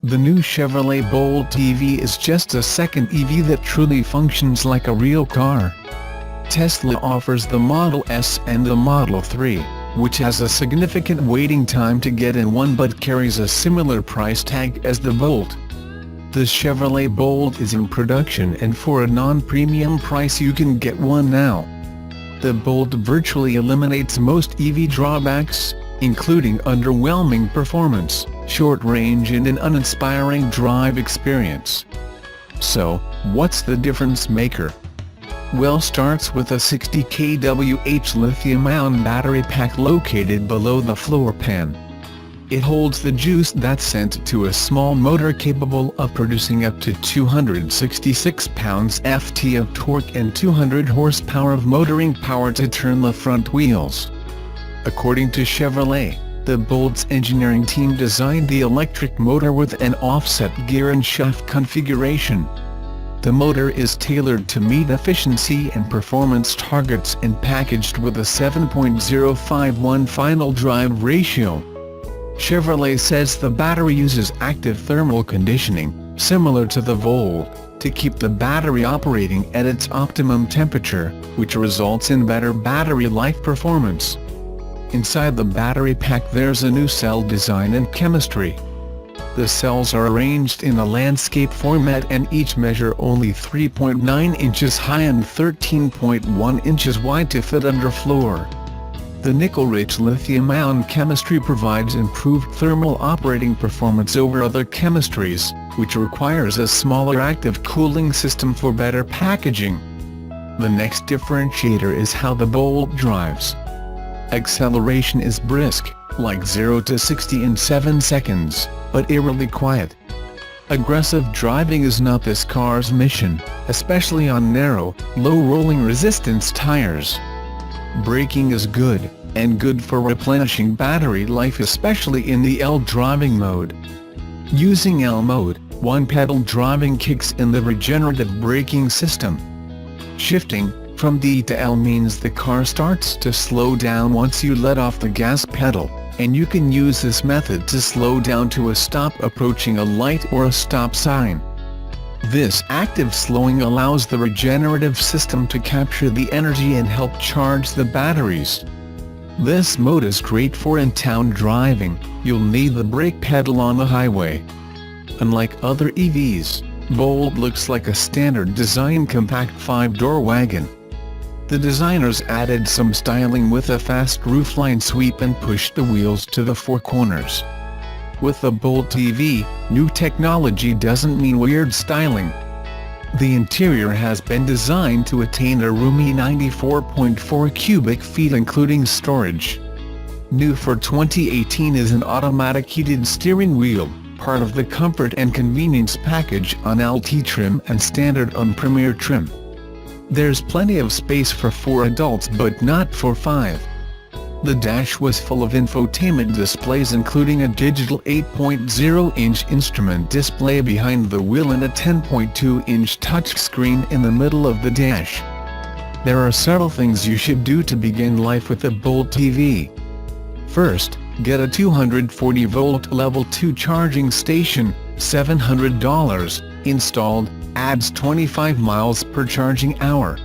The new Chevrolet Bolt EV is just a second EV that truly functions like a real car. Tesla offers the Model S and the Model 3, which has a significant waiting time to get in one but carries a similar price tag as the Bolt. The Chevrolet Bolt is in production, and for a non-premium price you can get one now. The Bolt virtually eliminates most EV drawbacks, including underwhelming performance, short range and an uninspiring drive experience. So, what's the difference maker? Well, starts with a 60 kWh lithium-ion battery pack located below the floor pan. It holds the juice that's sent to a small motor capable of producing up to 266 pounds-ft of torque and 200 horsepower of motoring power to turn the front wheels. According to Chevrolet, the Bolt's engineering team designed the electric motor with an offset gear and shaft configuration. The motor is tailored to meet efficiency and performance targets and packaged with a 7.051 final drive ratio. Chevrolet says the battery uses active thermal conditioning, similar to the Volt, to keep the battery operating at its optimum temperature, which results in better battery life performance. Inside the battery pack there's a new cell design and chemistry. The cells are arranged in a landscape format and each measure only 3.9 inches high and 13.1 inches wide to fit underfloor. The nickel-rich lithium-ion chemistry provides improved thermal operating performance over other chemistries, which requires a smaller active cooling system for better packaging. The next differentiator is how the Bolt drives. Acceleration is brisk, like 0 to 60 in 7 seconds, but eerily quiet. Aggressive driving is not this car's mission, especially on narrow, low rolling resistance tires. Braking is good, and good for replenishing battery life, especially in the L driving mode. Using L mode, one-pedal driving kicks in the regenerative braking system. Shifting from D to L means the car starts to slow down once you let off the gas pedal, and you can use this method to slow down to a stop approaching a light or a stop sign. This active slowing allows the regenerative system to capture the energy and help charge the batteries. This mode is great for in-town driving. You'll need the brake pedal on the highway. Unlike other EVs, Bolt looks like a standard design compact 5-door wagon. The designers added some styling with a fast roofline sweep and pushed the wheels to the 4 corners. With the Bolt EV, new technology doesn't mean weird styling. The interior has been designed to attain a roomy 94.4 cubic feet including storage. New for 2018 is an automatic heated steering wheel, part of the comfort and convenience package on LT trim and standard on Premier trim. There's plenty of space for 4 adults but not for 5. The dash was full of infotainment displays including a digital 8.0-inch instrument display behind the wheel and a 10.2-inch touchscreen in the middle of the dash. There are several things you should do to begin life with the Bolt EV. First, get a 240-volt level 2 charging station, $700, installed, adds 25 miles per charging hour.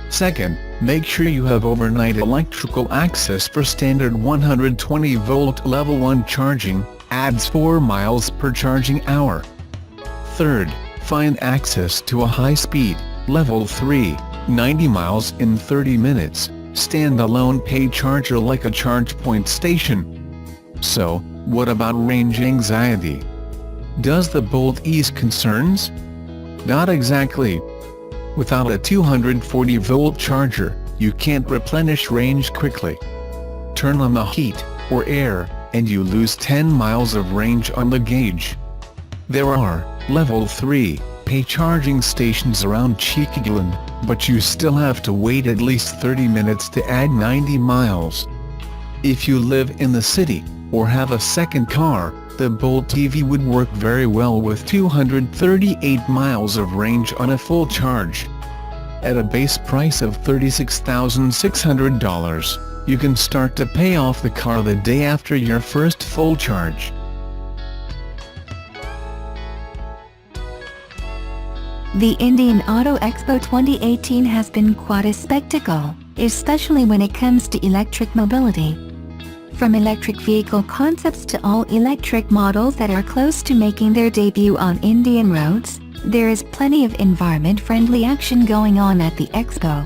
Second, make sure you have overnight electrical access for standard 120-volt level 1 charging, adds 4 miles per charging hour. Third, find access to a high-speed, level 3, 90 miles in 30 minutes, stand-alone pay charger like a charge point station. So, what about range anxiety? Does the Bolt ease concerns? Not exactly. Without a 240-volt charger, you can't replenish range quickly. Turn on the heat, or air, and you lose 10 miles of range on the gauge. There are level 3 pay charging stations around Cheekland, but you still have to wait at least 30 minutes to add 90 miles. If you live in the city, or have a second car, the Bolt EV would work very well with 238 miles of range on a full charge. At a base price of $36,600, you can start to pay off the car the day after your first full charge. The Indian Auto Expo 2018 has been quite a spectacle, especially when it comes to electric mobility. From electric vehicle concepts to all-electric models that are close to making their debut on Indian roads, there is plenty of environment-friendly action going on at the expo.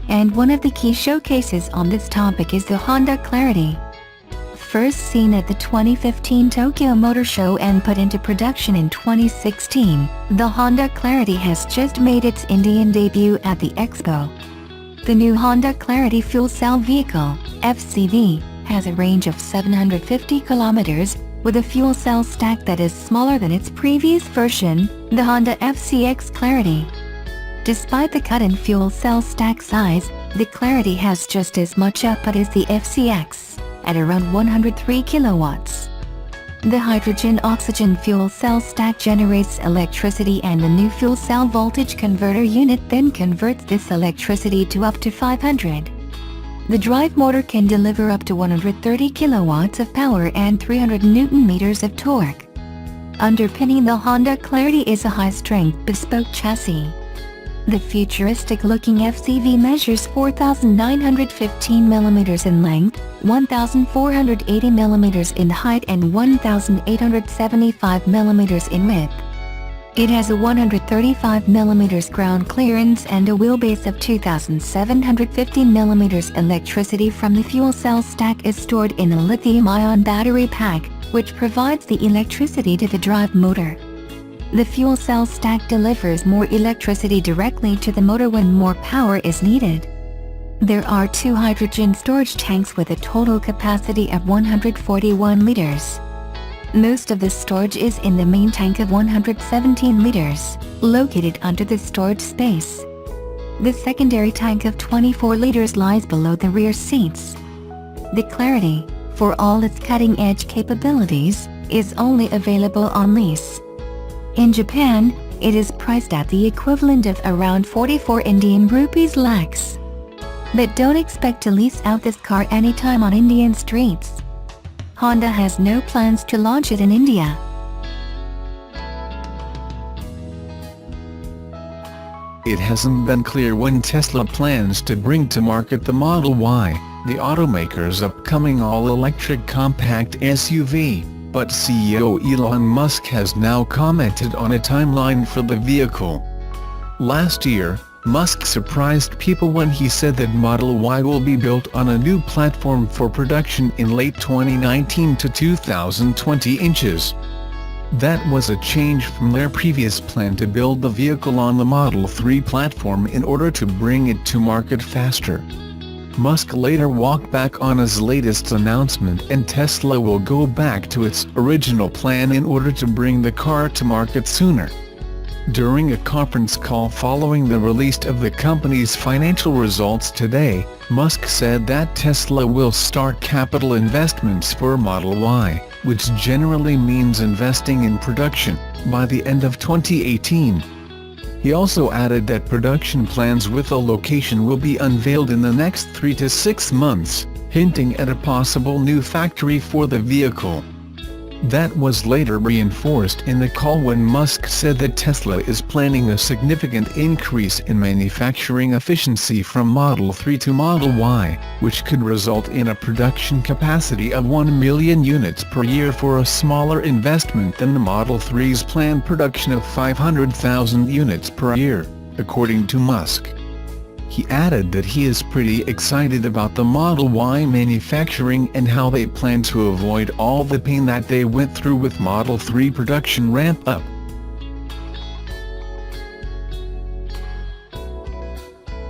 And one of the key showcases on this topic is the Honda Clarity. First seen at the 2015 Tokyo Motor Show and put into production in 2016, the Honda Clarity has just made its Indian debut at the expo. The new Honda Clarity fuel cell vehicle, FCV, has a range of 750 kilometers, with a fuel cell stack that is smaller than its previous version, the Honda FCX Clarity. Despite the cut in fuel cell stack size, the Clarity has just as much output as the FCX, at around 103 kilowatts. The hydrogen-oxygen fuel cell stack generates electricity and the new fuel cell voltage converter unit then converts this electricity to up to 500. The drive motor can deliver up to 130 kilowatts of power and 300 Newton-meters of torque. Underpinning the Honda Clarity is a high-strength bespoke chassis. The futuristic-looking FCV measures 4,915 mm in length, 1,480 mm in height and 1,875 mm in width. It has a 135 mm ground clearance and a wheelbase of 2,750 mm. Electricity from the fuel cell stack is stored in a lithium-ion battery pack, which provides the electricity to the drive motor. The fuel cell stack delivers more electricity directly to the motor when more power is needed. There are 2 hydrogen storage tanks with a total capacity of 141 liters. Most of the storage is in the main tank of 117 liters, located under the storage space. The secondary tank of 24 liters lies below the rear seats. The Clarity, for all its cutting-edge capabilities, is only available on lease. In Japan, it is priced at the equivalent of around 44 Indian rupees lakhs. But don't expect to lease out this car anytime on Indian streets. Honda has no plans to launch it in India. It hasn't been clear when Tesla plans to bring to market the Model Y, the automaker's upcoming all-electric compact SUV, but CEO Elon Musk has now commented on a timeline for the vehicle. Last year, Musk surprised people when he said that Model Y will be built on a new platform for production in late 2019 to 2020 inches. That was a change from their previous plan to build the vehicle on the Model 3 platform in order to bring it to market faster. Musk later walked back on his latest announcement and Tesla will go back to its original plan in order to bring the car to market sooner. During a conference call following the release of the company's financial results today, Musk said that Tesla will start capital investments for Model Y, which generally means investing in production, by the end of 2018. He also added that production plans with a location will be unveiled in the next 3 to 6 months, hinting at a possible new factory for the vehicle. That was later reinforced in the call when Musk said that Tesla is planning a significant increase in manufacturing efficiency from Model 3 to Model Y, which could result in a production capacity of 1 million units per year for a smaller investment than the Model 3's planned production of 500,000 units per year, according to Musk. He added that he is pretty excited about the Model Y manufacturing and how they plan to avoid all the pain that they went through with Model 3 production ramp-up.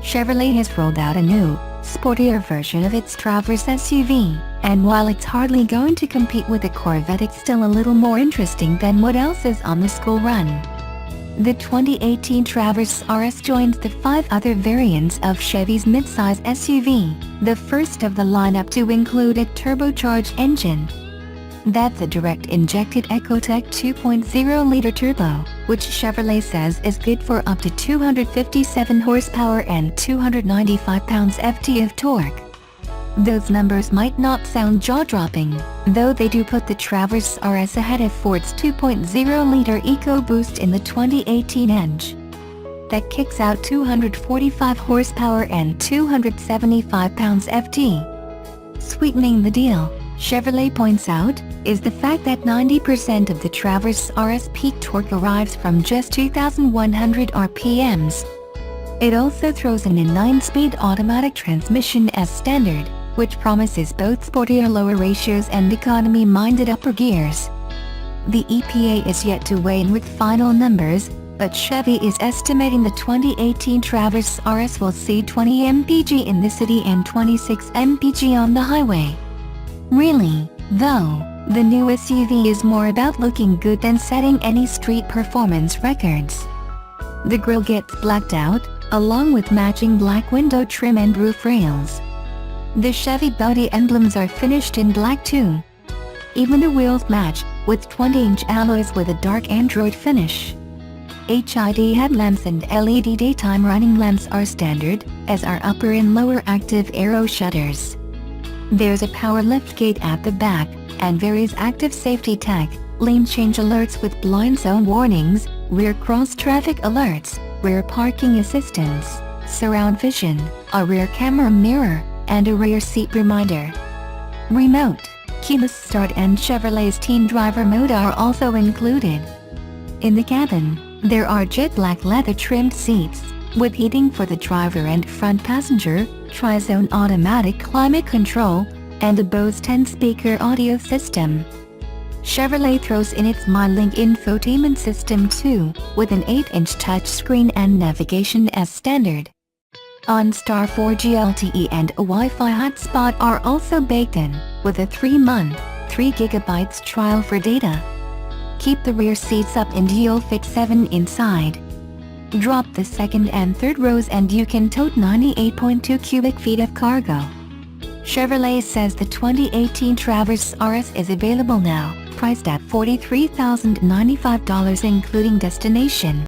Chevrolet has rolled out a new, sportier version of its Traverse SUV, and while it's hardly going to compete with the Corvette, it's still a little more interesting than what else is on the school run. The 2018 Traverse RS joins the 5 other variants of Chevy's midsize SUV, the first of the lineup to include a turbocharged engine. That's a direct-injected Ecotec 2.0-liter turbo, which Chevrolet says is good for up to 257 horsepower and 295 pounds-ft of torque. Those numbers might not sound jaw-dropping, though they do put the Traverse RS ahead of Ford's 2.0-liter EcoBoost in the 2018 Edge. that kicks out 245 horsepower and 275 pounds-ft. Sweetening the deal, Chevrolet points out, is the fact that 90% of the Traverse RS peak torque arrives from just 2,100 RPMs. It also throws in a 9-speed automatic transmission as standard, which promises both sportier lower ratios and economy-minded upper gears. The EPA is yet to weigh in with final numbers, but Chevy is estimating the 2018 Traverse RS will see 20 mpg in the city and 26 mpg on the highway. Really, though, the new SUV is more about looking good than setting any street performance records. The grille gets blacked out, along with matching black window trim and roof rails. The Chevy body emblems are finished in black too. Even the wheels match, with 20-inch alloys with a dark Android finish. HID headlamps and LED daytime running lamps are standard, as are upper and lower active aero shutters. There's a power liftgate at the back, and various active safety tech, lane change alerts with blind zone warnings, rear cross-traffic alerts, rear parking assistance, surround vision, a rear camera mirror, and a rear seat reminder. Remote, keyless start and Chevrolet's Teen Driver mode are also included. In the cabin, there are jet black leather-trimmed seats, with heating for the driver and front passenger, tri-zone automatic climate control, and a Bose 10-speaker audio system. Chevrolet throws in its MyLink infotainment system too, with an 8-inch touchscreen and navigation as standard. OnStar 4G LTE and a Wi-Fi hotspot are also baked in, with a 3-month, 3GB trial for data. Keep the rear seats up and you'll fit 7 inside. Drop the second and third rows and you can tote 98.2 cubic feet of cargo. Chevrolet says the 2018 Traverse RS is available now, priced at $43,095 including destination.